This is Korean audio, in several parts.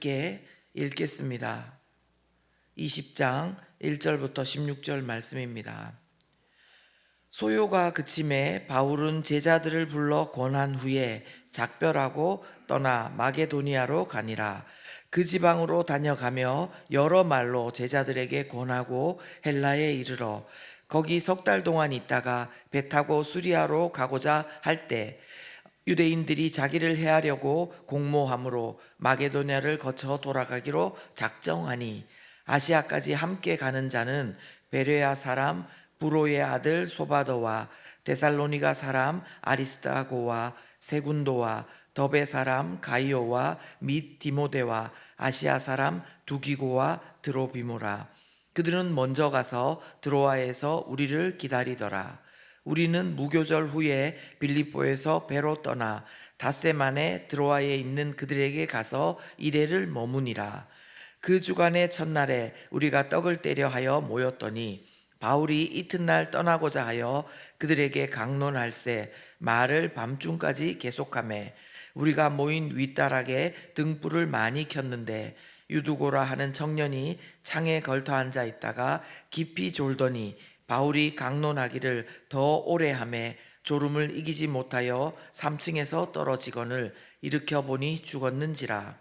함께 읽겠습니다. 20장 1절부터 16절 말씀입니다. 소요가 그침에 바울은 제자들을 불러 권한 후에 작별하고 떠나 마게도니아로 가니라. 그 지방으로 다녀가며 여러 말로 제자들에게 권하고 헬라에 이르러 거기 석 달 동안 있다가 배 타고 수리아로 가고자 할 때 유대인들이 자기를 해하려고 공모함으로 마게도냐를 거쳐 돌아가기로 작정하니 아시아까지 함께 가는 자는 베레아 사람 부로의 아들 소바더와 데살로니가 사람 아리스타고와 세군도와 더베 사람 가이오와 및 디모데와 아시아 사람 두기고와 드로비모라. 그들은 먼저 가서 드로아에서 우리를 기다리더라. 우리는 무교절 후에 빌립보에서 배로 떠나 닷새 만에 드로아에 있는 그들에게 가서 이레를 머무니라. 그 주간의 첫날에 우리가 떡을 떼려 하여 모였더니 바울이 이튿날 떠나고자 하여 그들에게 강론할세 말을 밤중까지 계속하매 우리가 모인 윗다락에 등불을 많이 켰는데 유두고라 하는 청년이 창에 걸터 앉아 있다가 깊이 졸더니 바울이 강론하기를 더 오래 하매 졸음을 이기지 못하여 3층에서 떨어지거늘 일으켜 보니 죽었는지라.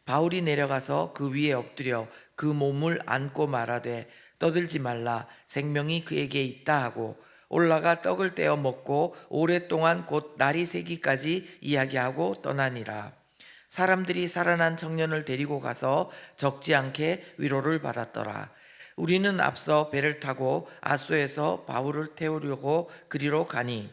바울이 내려가서 그 위에 엎드려 그 몸을 안고 말하되 떠들지 말라 생명이 그에게 있다 하고 올라가 떡을 떼어 먹고 오랫동안 곧 날이 새기까지 이야기하고 떠나니라. 사람들이 살아난 청년을 데리고 가서 적지 않게 위로를 받았더라. 우리는 앞서 배를 타고 아소에서 바울을 태우려고 그리로 가니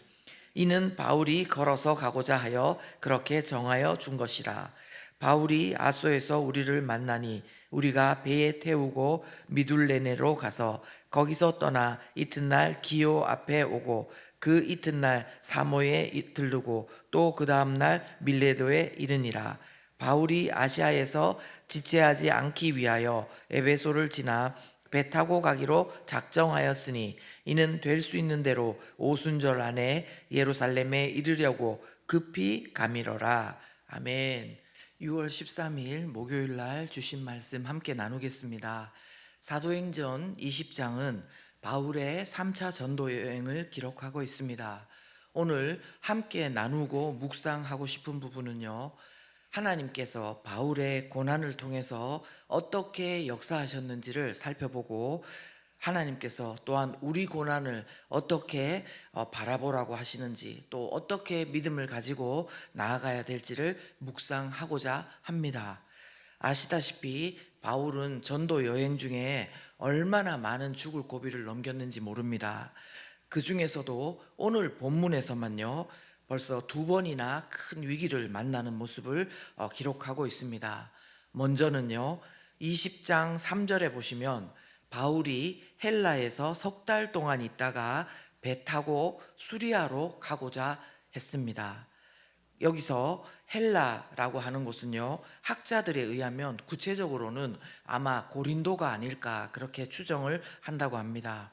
이는 바울이 걸어서 가고자 하여 그렇게 정하여 준 것이라. 바울이 아소에서 우리를 만나니 우리가 배에 태우고 미둘레네로 가서 거기서 떠나 이튿날 기오 앞에 오고 그 이튿날 사모에 들르고 또 그 다음날 밀레도에 이르니라. 바울이 아시아에서 지체하지 않기 위하여 에베소를 지나 배 타고 가기로 작정하였으니 이는 될 수 있는 대로 오순절 안에 예루살렘에 이르려고 급히 가미러라. 아멘. 6월 13일 목요일 날 주신 말씀 함께 나누겠습니다. 사도행전 20장은 바울의 3차 전도 여행을 기록하고 있습니다. 오늘 함께 나누고 묵상하고 싶은 부분은요, 하나님께서 바울의 고난을 통해서 어떻게 역사하셨는지를 살펴보고 하나님께서 또한 우리 고난을 어떻게 바라보라고 하시는지 또 어떻게 믿음을 가지고 나아가야 될지를 묵상하고자 합니다. 아시다시피 바울은 전도 여행 중에 얼마나 많은 죽을 고비를 넘겼는지 모릅니다. 그 중에서도 오늘 본문에서만요 벌써 2번이나 큰 위기를 만나는 모습을 기록하고 있습니다. 먼저는요 20장 3절에 보시면 바울이 헬라에서 석 달 동안 있다가 배 타고 수리아로 가고자 했습니다. 여기서 헬라라고 하는 곳은요 학자들에 의하면 구체적으로는 아마 고린도가 아닐까 그렇게 추정을 한다고 합니다.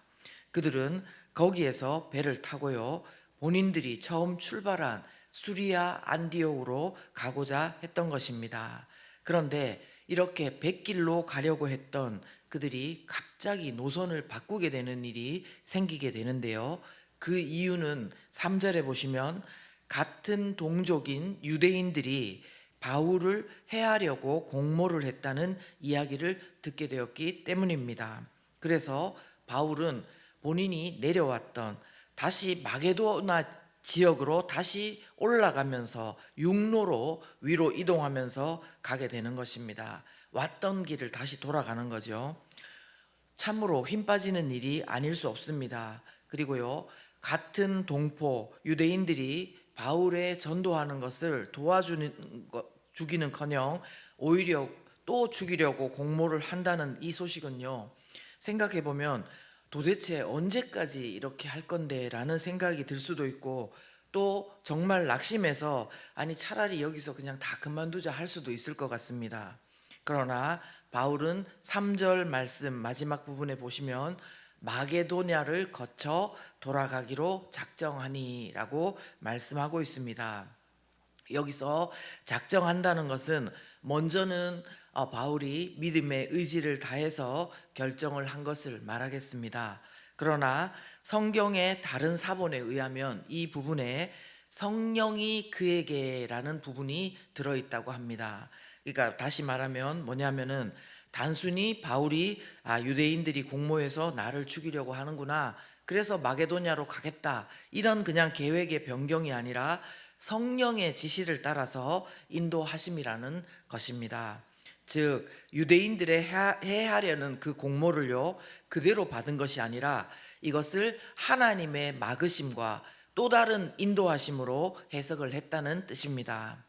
그들은 거기에서 배를 타고요 본인들이 처음 출발한 수리아 안디옥으로 가고자 했던 것입니다. 그런데 이렇게 뱃길로 가려고 했던 그들이 갑자기 노선을 바꾸게 되는 일이 생기게 되는데요. 그 이유는 3절에 보시면 같은 동족인 유대인들이 바울을 해하려고 공모를 했다는 이야기를 듣게 되었기 때문입니다. 그래서 바울은 본인이 내려왔던 다시 마게도나 지역으로 다시 올라가면서 육로로 위로 이동하면서 가게 되는 것입니다. 왔던 길을 다시 돌아가는 거죠. 참으로 힘 빠지는 일이 아닐 수 없습니다. 그리고요 같은 동포 유대인들이 바울의 전도하는 것을 주기는커녕 오히려 또 죽이려고 공모를 한다는 이 소식은요 생각해 보면 도대체 언제까지 이렇게 할 건데 라는 생각이 들 수도 있고 또 정말 낙심해서 아니 차라리 여기서 그냥 다 그만두자 할 수도 있을 것 같습니다. 그러나 바울은 3절 말씀 마지막 부분에 보시면 마게도냐를 거쳐 돌아가기로 작정하니 라고 말씀하고 있습니다. 여기서 작정한다는 것은 먼저는 바울이 믿음의 의지를 다해서 결정을 한 것을 말하겠습니다. 그러나 성경의 다른 사본에 의하면 이 부분에 성령이 그에게라는 부분이 들어있다고 합니다. 그러니까 다시 말하면 뭐냐면은 단순히 바울이 유대인들이 공모해서 나를 죽이려고 하는구나, 그래서 마게도냐로 가겠다, 이런 그냥 계획의 변경이 아니라 성령의 지시를 따라서 인도하심이라는 것입니다. 즉 유대인들의 해하려는 그 공모를요 그대로 받은 것이 아니라 이것을 하나님의 막으심과 또 다른 인도하심으로 해석을 했다는 뜻입니다.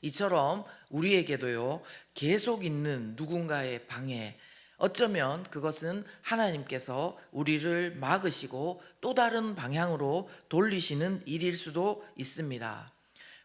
이처럼 우리에게도요 계속 있는 누군가의 방해, 어쩌면 그것은 하나님께서 우리를 막으시고 또 다른 방향으로 돌리시는 일일 수도 있습니다.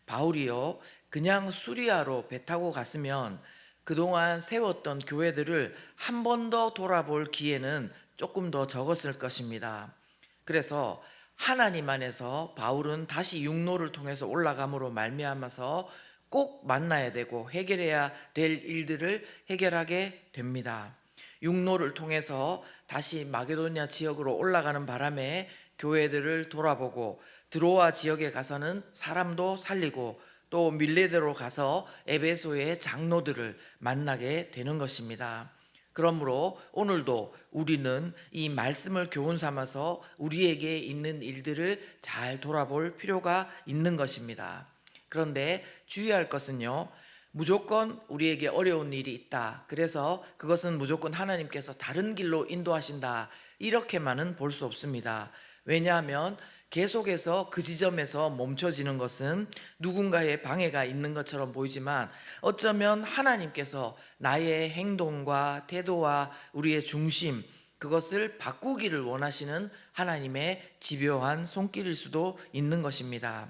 바울이요 그냥 수리아로 배 타고 갔으면 그동안 세웠던 교회들을 한 번 더 돌아볼 기회는 조금 더 적었을 것입니다. 그래서 하나님 안에서 바울은 다시 육로를 통해서 올라감으로 말미암아서 꼭 만나야 되고 해결해야 될 일들을 해결하게 됩니다. 육로를 통해서 다시 마게도냐 지역으로 올라가는 바람에 교회들을 돌아보고 드로아 지역에 가서는 사람도 살리고 또 밀레데로 가서 에베소의 장로들을 만나게 되는 것입니다. 그러므로 오늘도 우리는 이 말씀을 교훈 삼아서 우리에게 있는 일들을 잘 돌아볼 필요가 있는 것입니다. 그런데 주의할 것은요, 무조건 우리에게 어려운 일이 있다, 그래서 그것은 무조건 하나님께서 다른 길로 인도하신다, 이렇게만은 볼 수 없습니다. 왜냐하면 계속해서 그 지점에서 멈춰지는 것은 누군가의 방해가 있는 것처럼 보이지만 어쩌면 하나님께서 나의 행동과 태도와 우리의 중심, 그것을 바꾸기를 원하시는 하나님의 집요한 손길일 수도 있는 것입니다.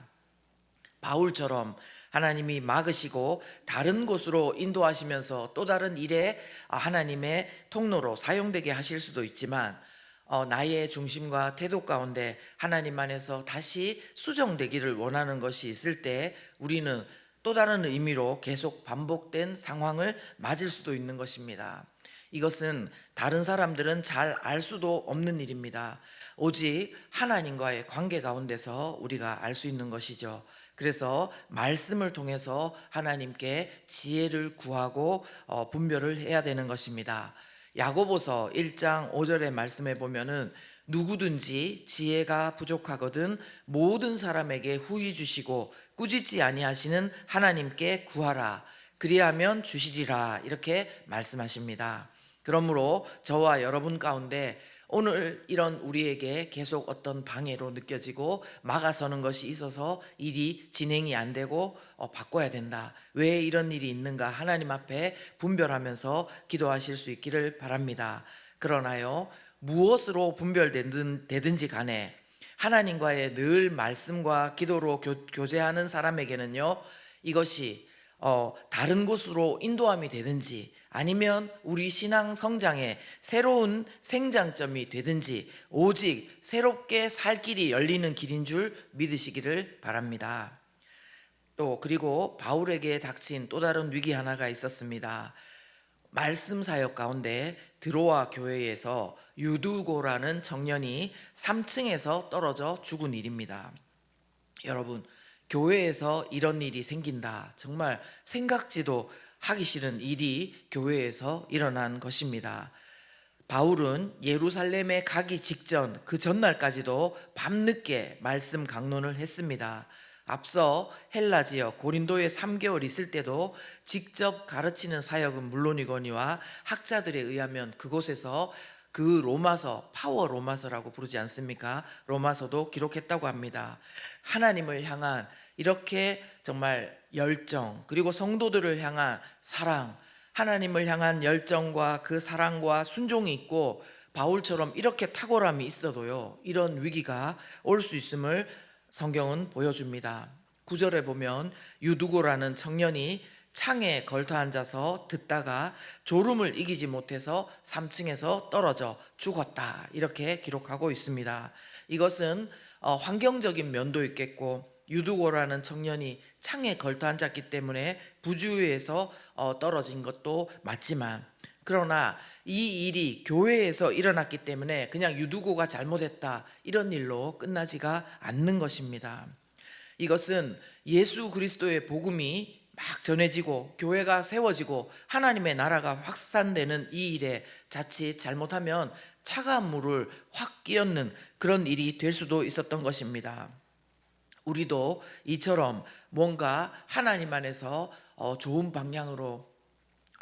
바울처럼 하나님이 막으시고 다른 곳으로 인도하시면서 또 다른 일에 하나님의 통로로 사용되게 하실 수도 있지만 나의 중심과 태도 가운데 하나님 안에서 다시 수정되기를 원하는 것이 있을 때 우리는 또 다른 의미로 계속 반복된 상황을 맞을 수도 있는 것입니다. 이것은 다른 사람들은 잘 알 수도 없는 일입니다. 오직 하나님과의 관계 가운데서 우리가 알 수 있는 것이죠. 그래서 말씀을 통해서 하나님께 지혜를 구하고 분별을 해야 되는 것입니다. 야고보서 1장 5절의 말씀에 보면은 누구든지 지혜가 부족하거든 모든 사람에게 후히 주시고 꾸짖지 아니하시는 하나님께 구하라, 그리하면 주시리라, 이렇게 말씀하십니다. 그러므로 저와 여러분 가운데 오늘 이런 우리에게 계속 어떤 방해로 느껴지고 막아서는 것이 있어서 일이 진행이 안 되고 바꿔야 된다, 왜 이런 일이 있는가 하나님 앞에 분별하면서 기도하실 수 있기를 바랍니다. 그러나요 무엇으로 분별되든지 간에 하나님과의 늘 말씀과 기도로 교제하는 사람에게는요 이것이 다른 곳으로 인도함이 되든지 아니면 우리 신앙 성장의 새로운 생장점이 되든지 오직 새롭게 살 길이 열리는 길인 줄 믿으시기를 바랍니다. 또 그리고 바울에게 닥친 또 다른 위기 하나가 있었습니다. 말씀 사역 가운데 드로아 교회에서 유두고라는 청년이 3층에서 떨어져 죽은 일입니다. 여러분, 교회에서 이런 일이 생긴다, 정말 생각지도 하기 싫은 일이 교회에서 일어난 것입니다. 바울은 예루살렘에 가기 직전 그 전날까지도 밤늦게 말씀 강론을 했습니다. 앞서 헬라 지역 고린도에 3개월 있을 때도 직접 가르치는 사역은 물론이거니와 학자들에 의하면 그곳에서 그 로마서, 파워 로마서라고 부르지 않습니까? 로마서도 기록했다고 합니다. 하나님을 향한 이렇게 정말 열정, 그리고 성도들을 향한 사랑, 하나님을 향한 열정과 그 사랑과 순종이 있고 바울처럼 이렇게 탁월함이 있어도요 이런 위기가 올 수 있음을 성경은 보여줍니다. 9절에 보면 유두고라는 청년이 창에 걸터 앉아서 듣다가 졸음을 이기지 못해서 3층에서 떨어져 죽었다, 이렇게 기록하고 있습니다. 이것은 환경적인 면도 있겠고 유두고라는 청년이 창에 걸터 앉았기 때문에 부주의해서 떨어진 것도 맞지만, 그러나 이 일이 교회에서 일어났기 때문에 그냥 유두고가 잘못했다 이런 일로 끝나지가 않는 것입니다. 이것은 예수 그리스도의 복음이 막 전해지고 교회가 세워지고 하나님의 나라가 확산되는 이 일에 자칫 잘못하면 차가운 물을 확 끼얹는 그런 일이 될 수도 있었던 것입니다. 우리도 이처럼 뭔가 하나님 안에서 좋은 방향으로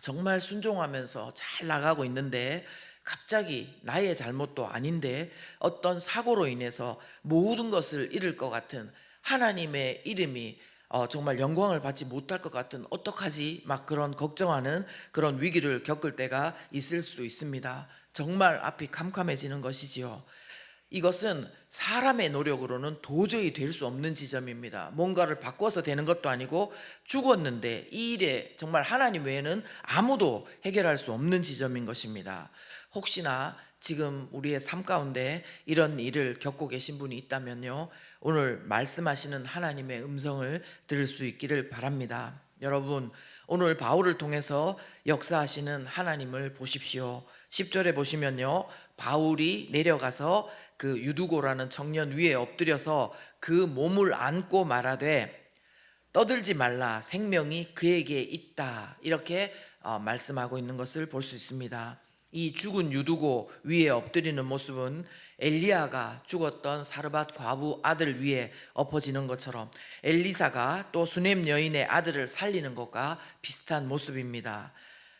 정말 순종하면서 잘 나가고 있는데 갑자기 나의 잘못도 아닌데 어떤 사고로 인해서 모든 것을 잃을 것 같은, 하나님의 이름이 정말 영광을 받지 못할 것 같은, 어떡하지 막 그런 걱정하는 그런 위기를 겪을 때가 있을 수 있습니다. 정말 앞이 캄캄해지는 것이지요. 이것은 사람의 노력으로는 도저히 될 수 없는 지점입니다. 뭔가를 바꿔서 되는 것도 아니고 죽었는데 이 일에 정말 하나님 외에는 아무도 해결할 수 없는 지점인 것입니다. 혹시나 지금 우리의 삶 가운데 이런 일을 겪고 계신 분이 있다면요, 오늘 말씀하시는 하나님의 음성을 들을 수 있기를 바랍니다. 여러분, 오늘 바울을 통해서 역사하시는 하나님을 보십시오. 10절에 보시면요, 바울이 내려가서 그 유두고라는 청년 위에 엎드려서 그 몸을 안고 말하되 떠들지 말라, 생명이 그에게 있다, 이렇게 말씀하고 있는 것을 볼 수 있습니다. 이 죽은 유두고 위에 엎드리는 모습은 엘리야가 죽었던 사르밧 과부 아들 위에 엎어지는 것처럼 엘리사가 또 수넴 여인의 아들을 살리는 것과 비슷한 모습입니다.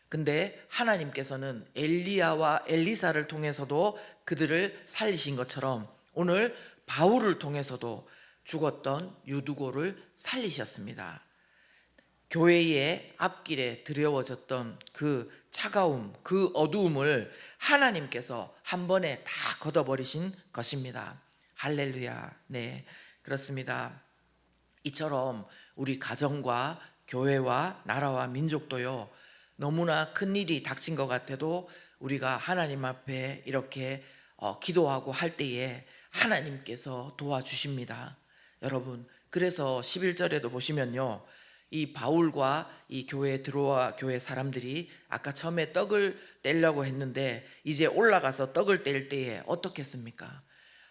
근데 하나님께서는 엘리야와 엘리사를 통해서도 그들을 살리신 것처럼 오늘 바울을 통해서도 죽었던 유두고를 살리셨습니다. 교회의 앞길에 드려워졌던 그 차가움, 그 어두움을 하나님께서 한 번에 다 걷어버리신 것입니다. 할렐루야. 네, 그렇습니다. 이처럼 우리 가정과 교회와 나라와 민족도요, 너무나 큰 일이 닥친 것 같아도 우리가 하나님 앞에 이렇게 기도하고 할 때에 하나님께서 도와주십니다. 여러분, 그래서 11절에도 보시면요, 이 바울과 이 교회에 들어와 교회 사람들이 아까 처음에 떡을 떼려고 했는데 이제 올라가서 떡을 뗄 때에 어떻게 했습니까?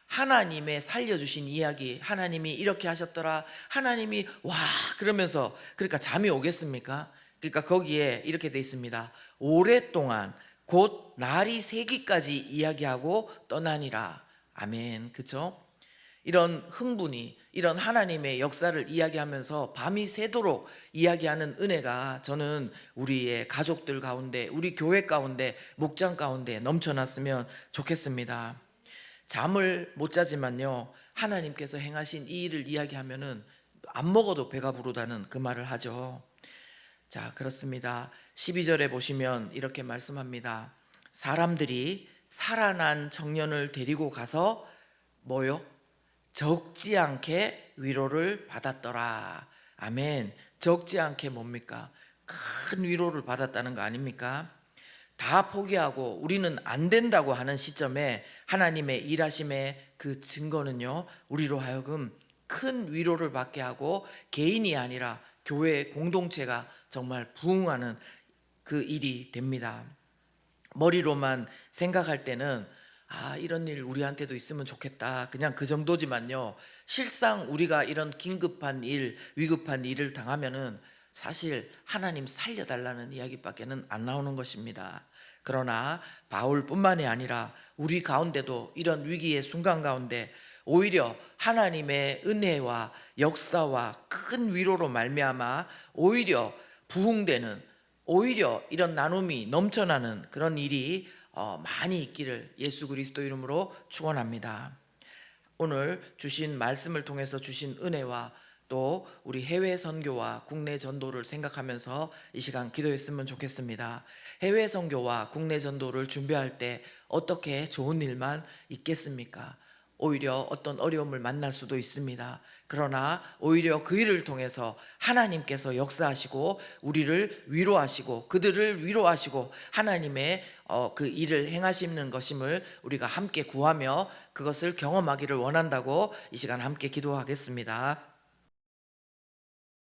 하나님의 살려주신 이야기, 하나님이 이렇게 하셨더라, 하나님이 와 그러면서, 그러니까 잠이 오겠습니까? 그러니까 거기에 이렇게 돼 있습니다. 오랫동안 곧 날이 새기까지 이야기하고 떠나니라. 아멘. 그렇죠? 이런 흥분이, 이런 하나님의 역사를 이야기하면서 밤이 새도록 이야기하는 은혜가 저는 우리의 가족들 가운데, 우리 교회 가운데, 목장 가운데 넘쳐났으면 좋겠습니다. 잠을 못 자지만요, 하나님께서 행하신 이 일을 이야기하면은 안 먹어도 배가 부르다는 그 말을 하죠. 자, 그렇습니다. 12절에 보시면 이렇게 말씀합니다. 사람들이 살아난 청년을 데리고 가서 뭐요? 적지 않게 위로를 받았더라. 아멘. 적지 않게 뭡니까? 큰 위로를 받았다는 거 아닙니까? 다 포기하고 우리는 안 된다고 하는 시점에 하나님의 일하심의 그 증거는요, 우리로 하여금 큰 위로를 받게 하고 개인이 아니라 교회 공동체가 정말 부흥하는 그 일이 됩니다. 머리로만 생각할 때는 이런 일 우리한테도 있으면 좋겠다, 그냥 그 정도지만요, 실상 우리가 이런 긴급한 일, 위급한 일을 당하면은 사실 하나님 살려달라는 이야기밖에는 안 나오는 것입니다. 그러나 바울뿐만이 아니라 우리 가운데도 이런 위기의 순간 가운데 오히려 하나님의 은혜와 역사와 큰 위로로 말미암아 오히려 부흥되는, 오히려 이런 나눔이 넘쳐나는 그런 일이 많이 있기를 예수 그리스도 이름으로 축원합니다. 오늘 주신 말씀을 통해서 주신 은혜와 또 우리 해외 선교와 국내 전도를 생각하면서 이 시간 기도했으면 좋겠습니다. 해외 선교와 국내 전도를 준비할 때 어떻게 좋은 일만 있겠습니까? 오히려 어떤 어려움을 만날 수도 있습니다. 그러나 오히려 그 일을 통해서 하나님께서 역사하시고 우리를 위로하시고 그들을 위로하시고 하나님의 그 일을 행하시는 것임을 우리가 함께 구하며 그것을 경험하기를 원한다고 이 시간 함께 기도하겠습니다.